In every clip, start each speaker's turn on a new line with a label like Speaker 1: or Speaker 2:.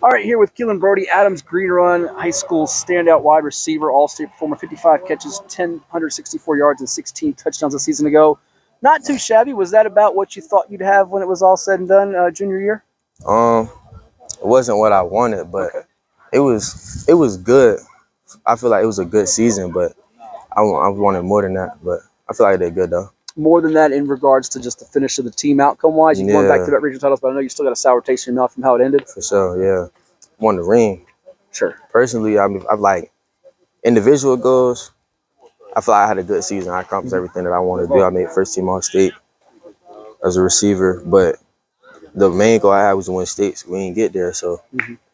Speaker 1: All right, here with Keylen Brodie Adams, Green Run High School standout wide receiver, all-state performer, 55 catches, 1,064 yards, and 16 touchdowns a season ago. Not too shabby. Was that about what you thought you'd have when it was all said and done junior year?
Speaker 2: Um, it wasn't what I wanted, but
Speaker 1: Okay.
Speaker 2: it was good. I feel like it was a good season, but I wanted more than that. But I feel like I did good though.
Speaker 1: More than that in regards to just the finish of the team outcome-wise? You've won back to
Speaker 2: Yeah,
Speaker 1: that regional titles, but I know you still got a sour taste in your mouth from how it ended.
Speaker 2: for sure. Yeah, won the ring.
Speaker 1: Sure.
Speaker 2: Personally, I've like individual goals. I feel like I had a good season. I accomplished everything that I wanted to do. I made first team All State as a receiver, but the main goal I had was to win states. We didn't get there, so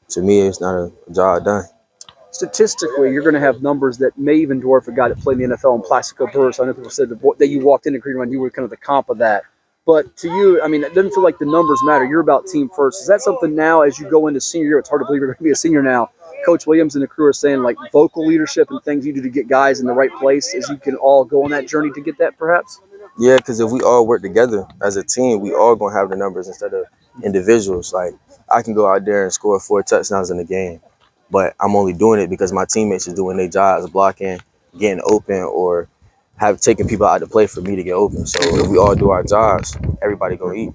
Speaker 2: to me, it's not a job done.
Speaker 1: Statistically, you're going to have numbers that may even dwarf a guy that played in the NFL in Plaxico Burress. I know people said that you walked into Green Run, you were kind of the comp of that. But to you, I mean, it doesn't feel like the numbers matter. You're about team first. Is that something now as you go into senior year? It's hard to believe you're going to be a senior now. Coach Williams and the crew are saying like vocal leadership and things you do to get guys in the right place as you can all go on that journey to get that perhaps?
Speaker 2: Yeah, because if we all work together as a team, we all gonna have the numbers instead of individuals. Like I can go out there and score 4 touchdowns in a game, but I'm only doing it because my teammates is doing their jobs, blocking, getting open, or have taken people out to play for me to get open. So if we all do our jobs, everybody gonna eat.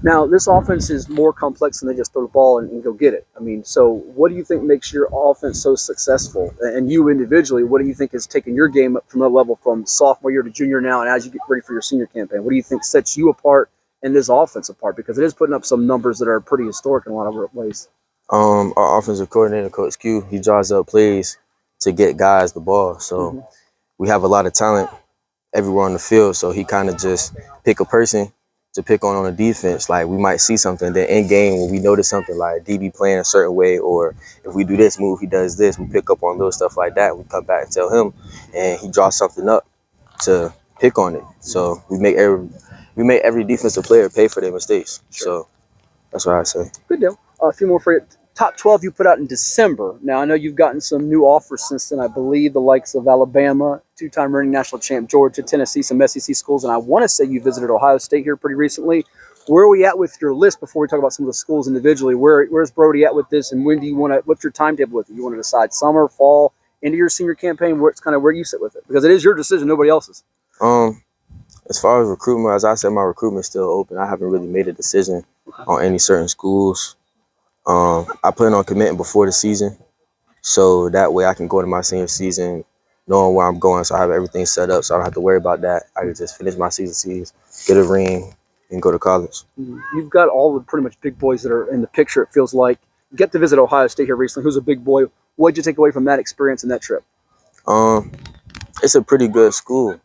Speaker 1: Now, this offense is more complex than they just throw the ball and go get it. I mean, so what do you think makes your offense so successful? And you individually, what do you think has taken your game up from a level from sophomore year to junior now and as you get ready for your senior campaign? What do you think sets you apart and this offense apart? Because it is putting up some numbers that are pretty historic in a lot of ways.
Speaker 2: Our offensive coordinator, Coach Q, he draws up plays to get guys the ball. So we have a lot of talent everywhere on the field. So he kind of just pick a person to pick on the defense. Like we might see something, then in game when we notice something like DB playing a certain way, or if we do this move, he does this. We pick up on little stuff like that. We come back and tell him, and he draws something up to pick on it. So we make every defensive player pay for their mistakes.
Speaker 1: Sure.
Speaker 2: So that's what I say.
Speaker 1: Good deal. A few more for you. Top 12 you put out in December. Now, I know you've gotten some new offers since then. I believe the likes of Alabama, two-time reigning national champ Georgia, Tennessee, some SEC schools, and I want to say you visited Ohio State here pretty recently. Where are we at with your list before we talk about some of the schools individually? Where's Brodie at with this, and when do you want to? What's your timetable with it? You want to decide summer, fall, into your senior campaign? Where it's kind of where you sit with it, because it is your decision, nobody else's.
Speaker 2: As far as recruitment, as I said, my recruitment's still open. I haven't really made a decision on any certain schools. I plan on committing before the season, so that way I can go to my senior season knowing where I'm going, so I have everything set up, so I don't have to worry about that. I can just finish my season, get a ring, and go to college.
Speaker 1: You've got all the pretty much big boys that are in the picture, it feels like. You get to visit Ohio State here recently. Who's a big boy? What did you take away from that experience and that trip?
Speaker 2: It's a pretty good school.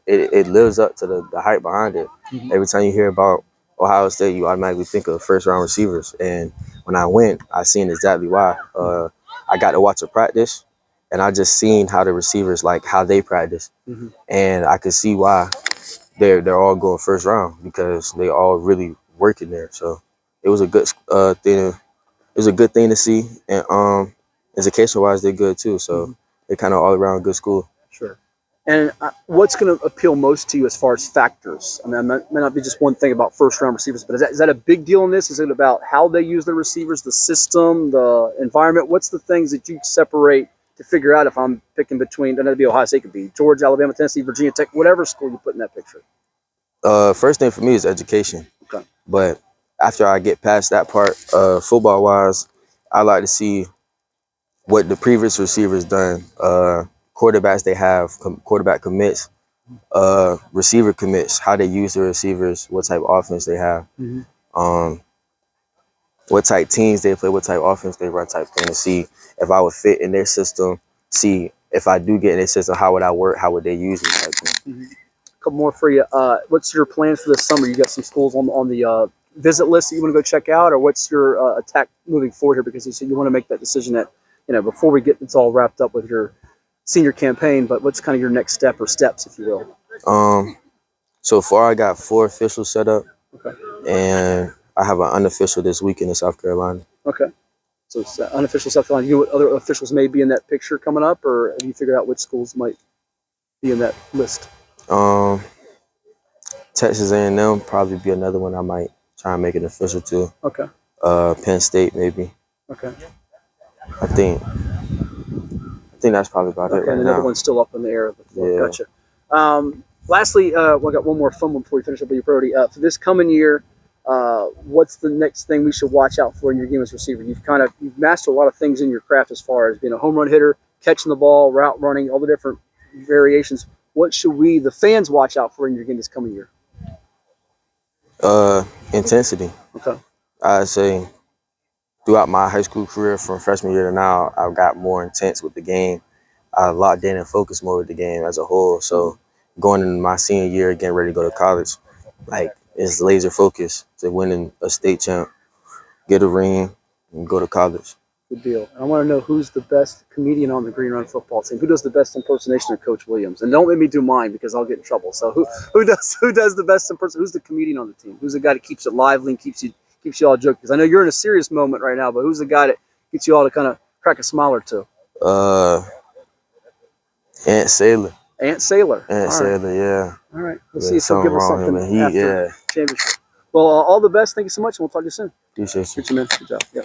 Speaker 2: It lives up to the hype behind it. Every time you hear about Ohio State, you automatically think of first-round receivers. And when I went, I seen exactly why. I got to watch a practice, and I just seen how the receivers, like how they practice. And I could see why they're all going first round, because they all really working there. So it was a good thing. It was a good thing to see. And education-wise, they're good too. So they're kind of all-around good school.
Speaker 1: Sure. And what's going to appeal most to you as far as factors? I mean, it may not be just one thing about first-round receivers, but is that a big deal in this? Is it about how they use their receivers, the system, the environment? What's the things that you separate to figure out if I'm picking between, doesn't have to be Ohio State, it could be Georgia, Alabama, Tennessee, Virginia Tech, whatever school you put in that picture?
Speaker 2: First thing for me is education.
Speaker 1: Okay.
Speaker 2: But after I get past that part, football-wise, I like to see what the previous receivers done. Quarterbacks they have, quarterback commits, receiver commits, how they use the receivers, what type of offense they have, what type teams they play, what type of offense they run, type thing, to see if I would fit in their system, see if I do get in their system, how would I work, how would they use me, type thing.
Speaker 1: A couple more for you. What's your plans for this summer? You got some schools on the visit list that you want to go check out, or what's your attack moving forward here? Because you said you want to make that decision that, before we get it's all wrapped up with your senior campaign, but what's kind of your next step or steps, if you will?
Speaker 2: So far I got 4 officials set up.
Speaker 1: Okay.
Speaker 2: And I have an unofficial this weekend in South Carolina.
Speaker 1: Okay. So it's unofficial South Carolina. You know what other officials may be in that picture coming up, or have you figured out which schools might be in that list?
Speaker 2: Texas A&M probably be another one I might try and make it official too.
Speaker 1: Okay.
Speaker 2: Penn State maybe.
Speaker 1: Okay.
Speaker 2: I think that's probably about it
Speaker 1: Okay,
Speaker 2: right
Speaker 1: and another
Speaker 2: now.
Speaker 1: one's still up in the air.
Speaker 2: Yeah.
Speaker 1: Gotcha. Lastly, we got one more fun one before we finish up with your Brody. For this coming year, what's the next thing we should watch out for in your game as a receiver? You've mastered a lot of things in your craft as far as being a home run hitter, catching the ball, route running, all the different variations. What should we, the fans, watch out for in your game this coming year?
Speaker 2: Intensity.
Speaker 1: Okay.
Speaker 2: I'd say throughout my high school career, from freshman year to now, I've got more intense with the game. I locked in and focused more with the game as a whole. So going into my senior year, getting ready to go to college, like it's laser focus to winning a state champ, get a ring, and go to college.
Speaker 1: Good deal. I want to know who's the best comedian on the Green Run football team. Who does the best impersonation of Coach Williams? And don't make me do mine because I'll get in trouble. So who does the best impersonation? Who's the comedian on the team? Who's the guy that keeps it lively and keeps you all joking? Because I know you're in a serious moment right now, but who's the guy that gets you all to kind of crack a smile or two?
Speaker 2: Aunt Sailor.
Speaker 1: Aunt Sailor.
Speaker 2: Aunt Sailor, yeah.
Speaker 1: All right. Let's see if he'll give us something
Speaker 2: after
Speaker 1: championship. Well, all the best. Thank you so much, and we'll talk to you soon.
Speaker 2: Appreciate you.
Speaker 1: Good, man. Good job. Yeah.